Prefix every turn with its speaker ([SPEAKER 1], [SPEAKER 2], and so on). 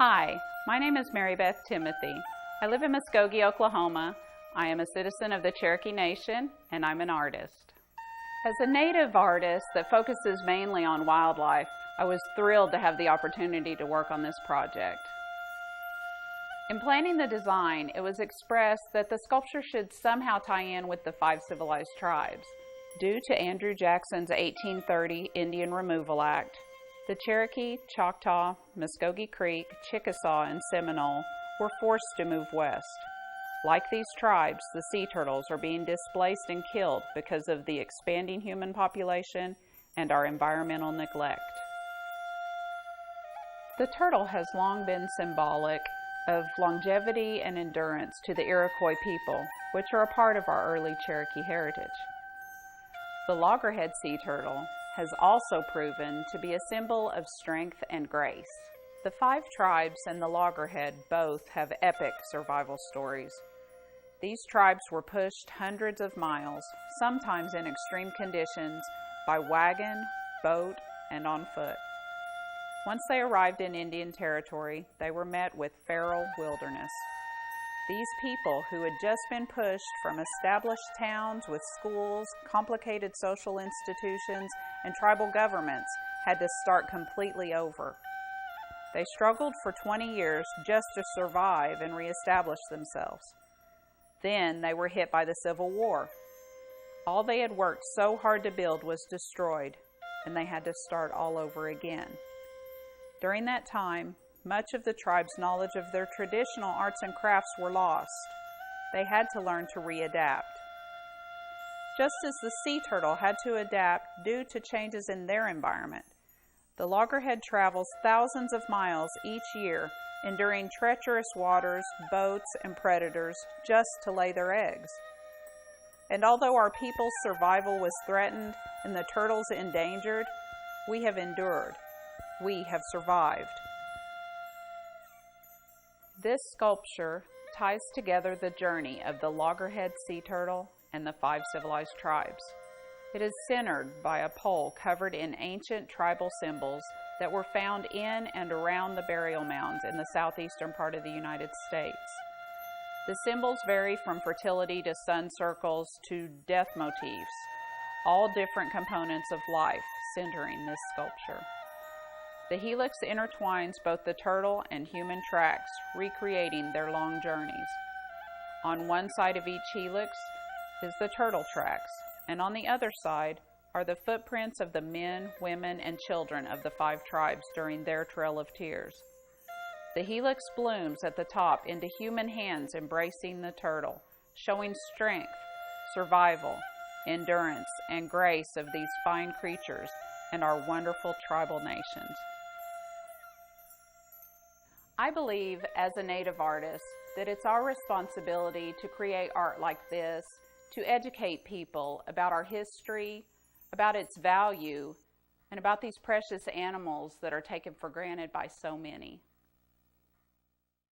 [SPEAKER 1] Hi, my name is MaryBeth Timothy. I live in Muskogee, Oklahoma. I am a citizen of the Cherokee Nation, and I'm an artist. As a native artist that focuses mainly on wildlife, I was thrilled to have the opportunity to work on this project. In planning the design, it was expressed that the sculpture should somehow tie in with the 5 civilized tribes. Due to Andrew Jackson's 1830 Indian Removal Act, the Cherokee, Choctaw, Muskogee Creek, Chickasaw, and Seminole were forced to move west. Like these tribes, the sea turtles are being displaced and killed because of the expanding human population and our environmental neglect. The turtle has long been symbolic of longevity and endurance to the Iroquois people, which are a part of our early Cherokee heritage. The Loggerhead Sea Turtle has also proven to be a symbol of strength and grace. The 5 tribes and the Loggerhead both have epic survival stories. These tribes were pushed hundreds of miles, sometimes in extreme conditions, by wagon, boat, and on foot. Once they arrived in Indian Territory, they were met with feral wilderness. These people, who had just been pushed from established towns with schools, complicated social institutions, and tribal governments, had to start completely over. They struggled for 20 years just to survive and reestablish themselves. Then they were hit by the Civil War. All they had worked so hard to build was destroyed, and they had to start all over again. During that time, much of the tribe's knowledge of their traditional arts and crafts were lost. They had to learn to readapt. Just as the sea turtle had to adapt due to changes in their environment, the loggerhead travels thousands of miles each year, enduring treacherous waters, boats, and predators just to lay their eggs. And although our people's survival was threatened and the turtles endangered, we have endured. We have survived. This sculpture ties together the journey of the Loggerhead Sea Turtle and the 5 civilized tribes. It is centered by a pole covered in ancient tribal symbols that were found in and around the burial mounds in the southeastern part of the United States. The symbols vary from fertility to sun circles to death motifs, all different components of life centering this sculpture. The helix intertwines both the turtle and human tracks, recreating their long journeys. On one side of each helix is the turtle tracks, and on the other side are the footprints of the men, women, and children of the 5 tribes during their trail of tears. The helix blooms at the top into human hands embracing the turtle, showing strength, survival, endurance, and grace of these fine creatures and our wonderful tribal nations. I believe, as a native artist, that it's our responsibility to create art like this, to educate people about our history, about its value, and about these precious animals that are taken for granted by so many.